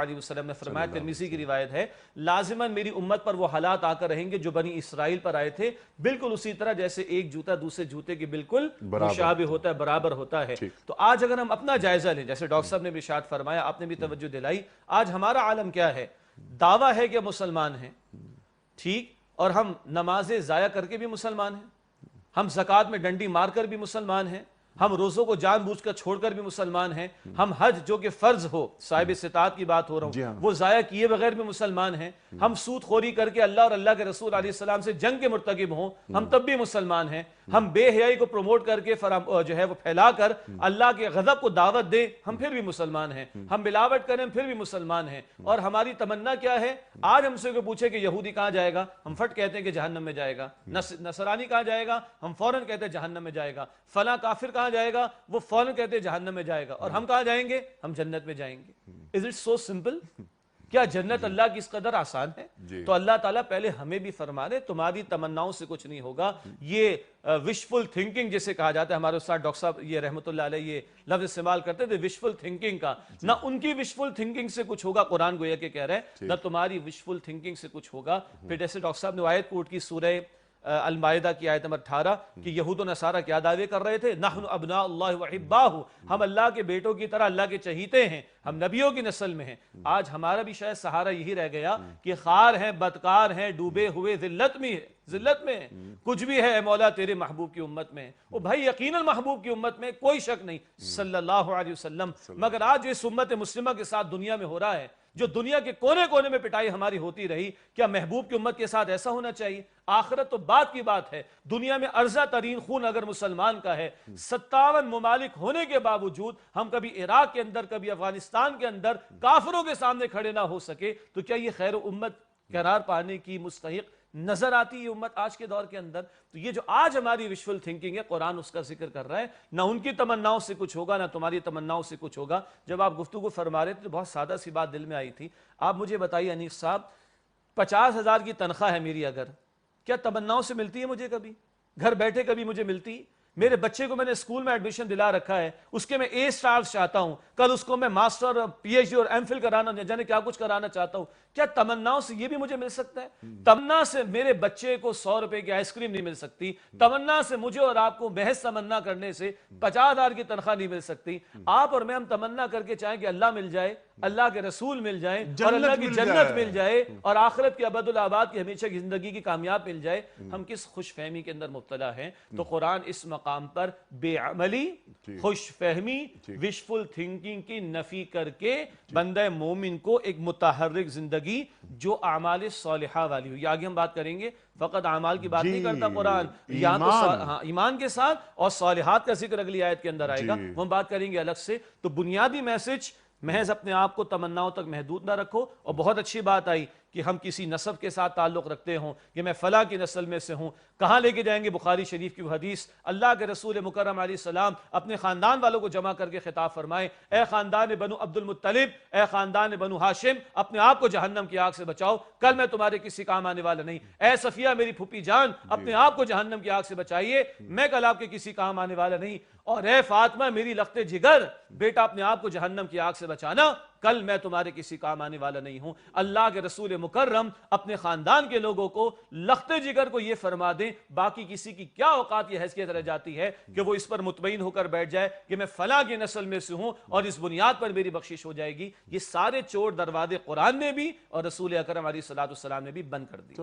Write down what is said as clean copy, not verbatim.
علیہ وسلم نے فرمایا، ترمذی کی روایت ہے، لازماً میری امت پر وہ حالات آ کر رہیں گے جو بنی اسرائیل پر آئے تھے، بالکل اسی طرح جیسے ایک جوتا دوسرے جوتے کے بالکل مشابہ ہوتا ہے، برابر ہوتا ہے۔ تو آج اگر ہم اپنا جائزہ لیں، جیسے ڈاکٹر صاحب نے بھی ارشاد فرمایا، آپ نے بھی توجہ دلائی، آج ہمارا عالم کیا ہے؟ دعویٰ ہے کہ مسلمان ہیں، ٹھیک، اور ہم نمازیں ضائع کر کے بھی مسلمان ہیں، ہم زکوٰۃ میں ڈنڈی مار کر بھی مسلمان ہیں، ہم روزوں کو جان بوجھ کر چھوڑ کر بھی مسلمان ہیں، ہم حج جو کہ فرض ہو، صاحب استطاعت کی بات ہو رہا ہوں، وہ ضائع کیے بغیر بھی مسلمان ہیں، ہم سود خوری کر کے اللہ اور اللہ کے رسول علیہ السلام سے جنگ کے مرتکب ہوں، ہم تب بھی مسلمان ہیں، ہم بے حیائی کو پروموٹ کر کے جو ہے وہ پھیلا کر اللہ کے غضب کو دعوت دیں، ہم پھر بھی مسلمان ہیں، ہم ملاوٹ کریں پھر بھی مسلمان ہیں، اور ہماری تمنا کیا ہے؟ آج ہم سے کوئی پوچھے کہ یہودی کہاں جائے گا، ہم فٹ کہتے ہیں کہ جہنم میں جائے گا، نصرانی کہاں جائے گا، ہم فوراً کہتے ہیں جہنم میں جائے گا، فلاں کافر کہاں جائے گا، وہ فوراً کہتے ہیں جہنم میں جائے گا، اور ہم کہاں جائیں گے؟ ہم جنت میں جائیں گے۔ Is it so simple؟ کیا جنت اللہ کی اس قدر آسان ہے؟ تو اللہ تعالیٰ پہلے ہمیں بھی فرما دے تمہاری تمناؤں سے کچھ نہیں ہوگا۔ یہ وشفل تھنکنگ جسے کہا جاتا ہے، ہمارے استاد ڈاکٹر صاحب یہ رحمۃ اللہ علیہ یہ لفظ استعمال کرتے تھے وشفل تھنکنگ کا، نہ ان کی وشفل تھنکنگ سے کچھ ہوگا، قرآن گویا کہ کہہ رہے ہیں، نہ تمہاری وشفل تھنکنگ سے کچھ ہوگا۔ پھر جیسے ڈاکٹر صاحب نے آیت کوٹ کی سورہ المائدہ کی آیت نمبر 18 کہ یہود و نصارہ کیا دعوے کر رہے تھے؟ نحن ابناء اللہ وحباہ، ہم اللہ کے بیٹوں کی طرح اللہ کے چہیتے ہیں، ہم نبیوں کی نسل میں ہیں۔ آج ہمارا بھی شاید سہارا یہی رہ گیا کہ خار ہیں، بدکار ہیں، ڈوبے ہوئے ذلت میں ہیں، کچھ بھی ہے اے مولا تیرے محبوب کی امت میں، وہ بھائی یقیناً محبوب کی امت میں کوئی شک نہیں صلی اللہ علیہ وسلم، مگر آج جو اس امت مسلمہ کے ساتھ دنیا میں ہو رہا ہے، جو دنیا کے کونے کونے میں پٹائی ہماری ہوتی رہی، کیا محبوب کی امت کے ساتھ ایسا ہونا چاہیے؟ آخرت تو بات کی بات ہے، دنیا میں ارزہ ترین خون اگر مسلمان کا ہے، 57 ممالک ہونے کے باوجود ہم کبھی عراق کے اندر کبھی افغانستان کے اندر کافروں کے سامنے کھڑے نہ ہو سکے، تو کیا یہ خیر امت قرار پانے کی مستحق نظر آتی ہے امت آج کے دور کے اندر؟ تو یہ جو آج ہماری وشفل تھنکنگ ہے، قرآن اس کا ذکر کر رہا ہے، نہ ان کی تمناؤں سے کچھ ہوگا، نہ تمہاری تمناؤں سے کچھ ہوگا۔ جب آپ گفتگو فرما رہے تھے تو بہت سادہ سی بات دل میں آئی تھی، آپ مجھے بتائیے انیس صاحب، 50,000 کی تنخواہ ہے میری، اگر کیا تمناؤں سے ملتی ہے مجھے؟ کبھی گھر بیٹھے کبھی مجھے ملتی؟ میرے بچے کو میں نے اسکول میں ایڈمیشن دلا رکھا ہے، اس کے میں اے سٹارز چاہتا ہوں، کل اس کو میں ماسٹر پی ایچ ڈی اور ایم فل کرانا جانے کیا کچھ کرانا چاہتا ہوں، کیا تمناؤں سے یہ بھی مجھے مل سکتا ہے؟ تمنا سے میرے بچے کو 100 روپے کی آئس کریم نہیں مل سکتی، تمنا سے مجھے اور آپ کو محض تمنا کرنے سے 50,000 کی تنخواہ نہیں مل سکتی۔ آپ اور میں ہم تمنا کر کے چاہیں کہ اللہ مل جائے، اللہ کے رسول مل جائیں، اور اللہ کی جنت مل جائے، اور آخرت کی ابد الآباد کی ہمیشہ کی زندگی کی کامیاب مل جائے، ہم کس خوش فہمی کے اندر مبتلا ہیں؟ تو قرآن اس مقام پر بے عملی، خوش فہمی، وشفل تھنکنگ کی نفی کر کے بندہ مومن کو ایک متحرک زندگی جو اعمال صالحہ والی ہو، یہ آگے ہم بات کریں گے، فقط اعمال کی بات نہیں کرتا قرآن، یہاں تو ایمان کے ساتھ اور صالحات کا ذکر اگلی آیت کے اندر آئے گا، وہ ہم بات کریں گے الگ سے۔ تو بنیادی میسج، محض اپنے آپ کو تمناؤں تک محدود نہ رکھو، اور بہت اچھی بات آئی کہ ہم کسی نسب کے ساتھ تعلق رکھتے ہوں کہ میں فلاں کی نسل میں سے ہوں، کہاں لے کے جائیں گے؟ بخاری شریف کی وہ حدیث، اللہ کے رسول مکرم علیہ السلام اپنے خاندان والوں کو جمع کر کے خطاب فرمائے، اے خاندان بنو عبد المطلب، اے خاندان بنو ہاشم، اپنے آپ کو جہنم کی آگ سے بچاؤ، کل میں تمہارے کسی کام آنے والا نہیں۔ اے صفیہ میری پھوپھی جان، اپنے آپ کو جہنم کی آگ سے بچائیے، میں کل آپ کے کسی کام آنے والا نہیں۔ اور اے فاطمہ میری لخت جگر، بیٹا اپنے آپ کو جہنم کی آگ سے بچانا، کل میں تمہارے کسی کام آنے والا نہیں ہوں۔ اللہ کے رسول مکرم اپنے خاندان کے لوگوں کو لخت جگر کو یہ فرما دیں، باقی کسی کی کیا اوقات یہ حیثیت رہ جاتی ہے کہ وہ اس پر مطمئن ہو کر بیٹھ جائے کہ میں فلاں کی نسل میں سے ہوں اور اس بنیاد پر میری بخشش ہو جائے گی۔ یہ سارے چور دروازے قرآن نے بھی اور رسول اکرم علیہ الصلوۃ والسلام نے بھی بند کر دی۔